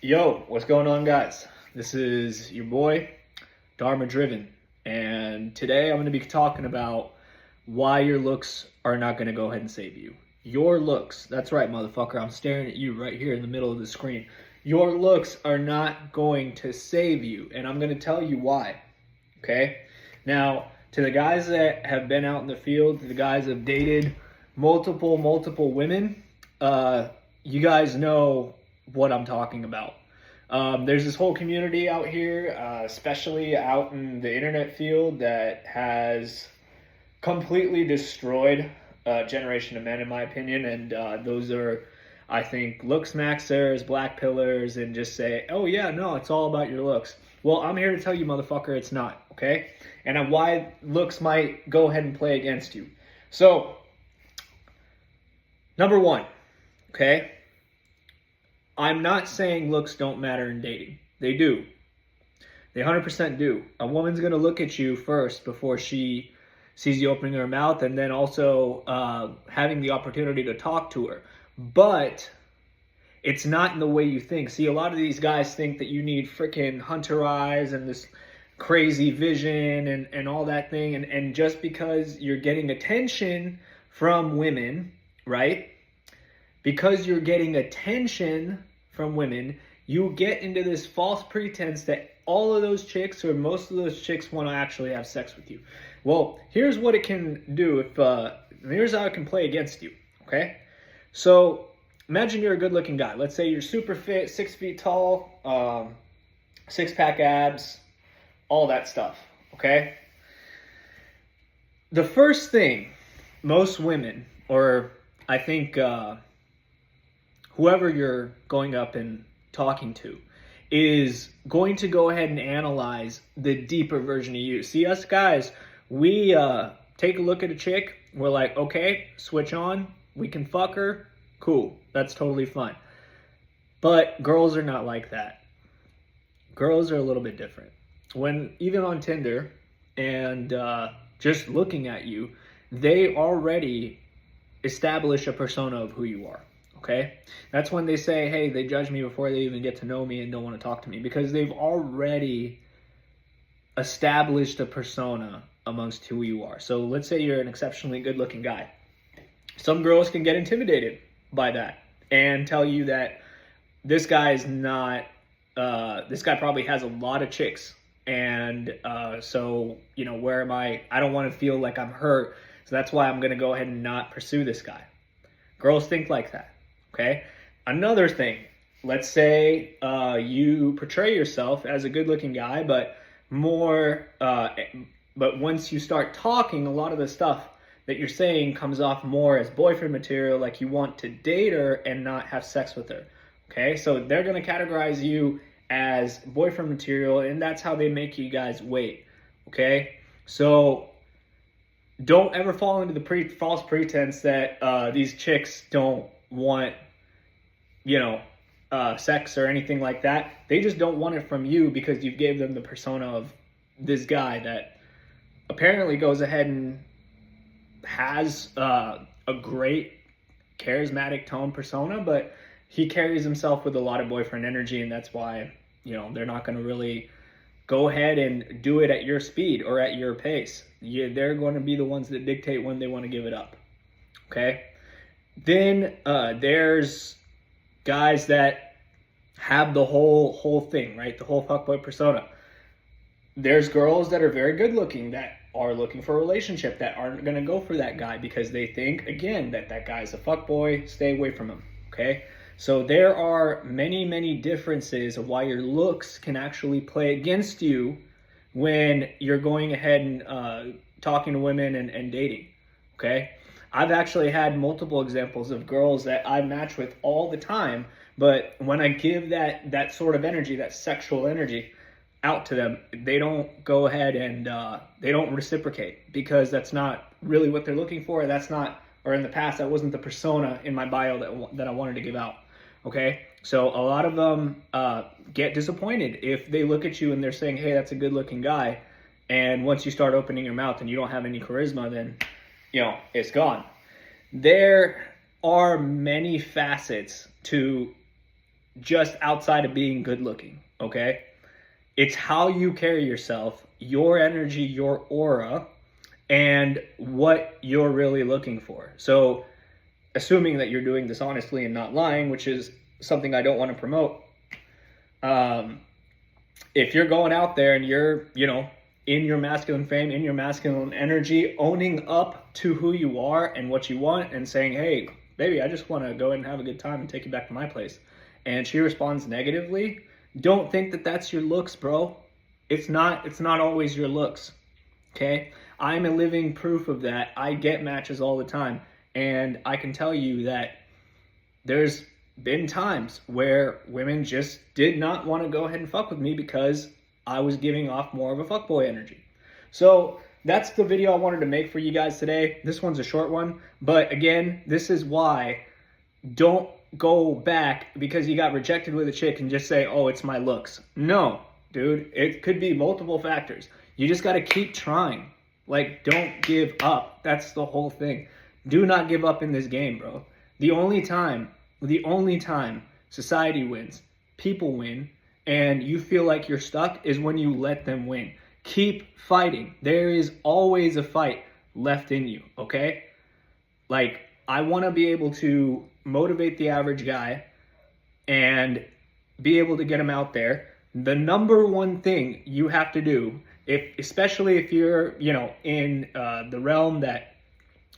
Yo, what's going on, guys? This is your boy, Dharma Driven, and today I'm going to be talking about why your looks are not going to go ahead and save you. Your looks, that's right, motherfucker, I'm staring at you right here in the middle of the screen. Your looks are not going to save you, and I'm going to tell you why, okay? Now, to the guys that have been out in the field, to the guys that have dated multiple women, you guys know what I'm talking about. There's this whole community out here, especially out in the internet field, that has completely destroyed a generation of men, in my opinion. And those are, I think, looks maxers, black pillars, and just say, oh yeah, no, it's all about your looks. Well, I'm here to tell you, motherfucker, it's not, okay? And why looks might go ahead and play against you. So, number one, okay? I'm not saying looks don't matter in dating. They do. They 100% do. A woman's going to look at you first before she sees you opening her mouth, and then also having the opportunity to talk to her. But it's not in the way you think. See, a lot of these guys think that you need freaking hunter eyes and this crazy vision and all that thing. And just because you're getting attention from women, right? Because you're getting attention from women, you get into this false pretense that all of those chicks or most of those chicks want to actually have sex with you. Well, here's what it can do. Here's how it can play against you, okay? So imagine you're a good-looking guy. Let's say you're super fit, 6 feet tall, six-pack abs, all that stuff, okay? The first thing most women, or I think whoever you're going up and talking to, is going to go ahead and analyze the deeper version of you. See, us guys, we take a look at a chick, we're like, okay, switch on, we can fuck her, cool, that's totally fine. But girls are not like that. Girls are a little bit different. When, even on Tinder, and just looking at you, they already establish a persona of who you are. Okay, that's when they say, hey, they judge me before they even get to know me and don't want to talk to me, because they've already established a persona amongst who you are. So let's say you're an exceptionally good-looking guy. Some girls can get intimidated by that and tell you that this guy's not, this guy probably has a lot of chicks. And so, you know, where am I? I don't want to feel like I'm hurt. So that's why I'm going to go ahead and not pursue this guy. Girls think like that. Okay. Another thing, let's say you portray yourself as a good-looking guy, but once you start talking, a lot of the stuff that you're saying comes off more as boyfriend material, like you want to date her and not have sex with her. Okay, so they're going to categorize you as boyfriend material, and that's how they make you guys wait. Okay, so don't ever fall into the false pretense that these chicks don't want, you know, sex or anything like that. They just don't want it from you because you gave them the persona of this guy that apparently goes ahead and has a great charismatic tone persona, but he carries himself with a lot of boyfriend energy, and that's why, you know, they're not going to really go ahead and do it at your speed or at your pace. They're going to be the ones that dictate when they want to give it up. Okay? Then there's guys that have the whole thing, right? The whole fuckboy persona. There's girls that are very good looking that are looking for a relationship that aren't going to go for that guy because they think, again, that guy's a fuckboy, stay away from him. Okay? So there are many differences of why your looks can actually play against you when you're going ahead and talking to women and dating, okay? I've actually had multiple examples of girls that I match with all the time, but when I give that sort of energy, that sexual energy out to them, they don't go ahead and they don't reciprocate because that's not really what they're looking for. That's not, or in the past, that wasn't the persona in my bio that I wanted to give out. Okay, so a lot of them get disappointed if they look at you and they're saying, hey, that's a good looking guy. And once you start opening your mouth and you don't have any charisma, then, you know, it's gone. There are many facets to just outside of being good looking, okay? It's how you carry yourself, your energy, your aura, and what you're really looking for. So assuming that you're doing this honestly and not lying, which is something I don't want to promote, if you're going out there and you're, in your masculine fame, in your masculine energy, owning up to who you are and what you want and saying, hey, baby, I just want to go ahead and have a good time and take you back to my place. And she responds negatively, don't think that that's your looks, bro. It's not always your looks, okay? I'm a living proof of that. I get matches all the time. And I can tell you that there's been times where women just did not want to go ahead and fuck with me because I was giving off more of a fuckboy energy. So that's the video I wanted to make for you guys today. This one's a short one, but again, this is why don't go back because you got rejected with a chick and just say, oh, it's my looks. No, dude, it could be multiple factors. You just got to keep trying. Like, don't give up. That's the whole thing. Do not give up in this game, bro. The only time society wins, people win, and you feel like you're stuck is when you let them win. Keep fighting. There is always a fight left in you, okay? Like, I want to be able to motivate the average guy and be able to get him out there. The number one thing you have to do, especially if you're, in the realm that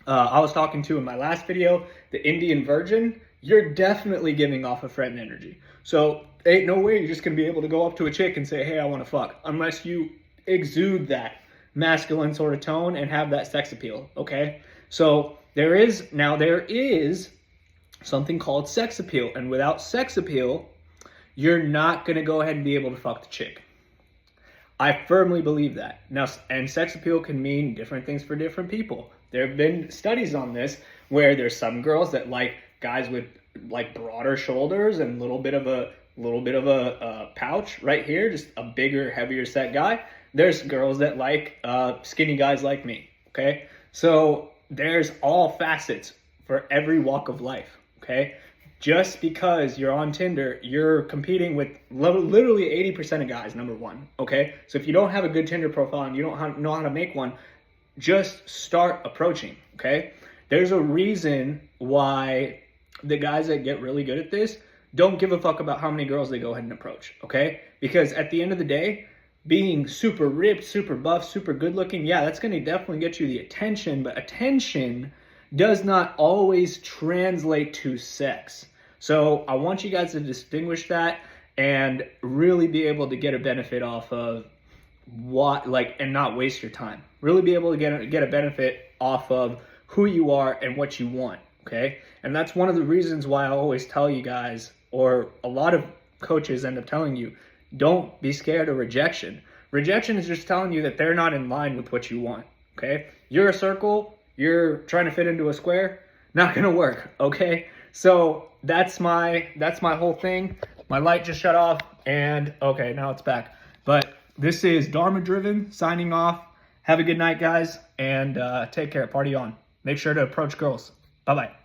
I was talking to in my last video, the Indian Virgin, you're definitely giving off a threatened energy. So ain't no way you're just going to be able to go up to a chick and say, hey, I want to fuck, unless you exude that masculine sort of tone and have that sex appeal, okay? So there is something called sex appeal, and without sex appeal, you're not going to go ahead and be able to fuck the chick. I firmly believe that. Now, and sex appeal can mean different things for different people. There have been studies on this where there's some girls that like guys with like broader shoulders and a little bit of a pouch right here, just a bigger, heavier set guy. There's girls that like skinny guys like me, okay? So there's all facets for every walk of life, okay? Just because you're on Tinder, you're competing with literally 80% of guys, number one, okay? So if you don't have a good Tinder profile and you don't know how to make one, just start approaching, okay? There's a reason why the guys that get really good at this don't give a fuck about how many girls they go ahead and approach, okay? Because at the end of the day, being super ripped, super buff, super good looking, yeah, that's going to definitely get you the attention, but attention does not always translate to sex. So I want you guys to distinguish that and really be able to get a benefit off of and not waste your time. Really be able to get a benefit off of who you are and what you want, okay? And that's one of the reasons why I always tell you guys, or a lot of coaches end up telling you, don't be scared of rejection. Rejection is just telling you that they're not in line with what you want, okay? You're a circle, you're trying to fit into a square, not gonna work, okay? So that's my whole thing. My light just shut off, and okay, now it's back. But this is Dharma Driven signing off. Have a good night, guys, and take care. Party on. Make sure to approach girls. Bye-bye.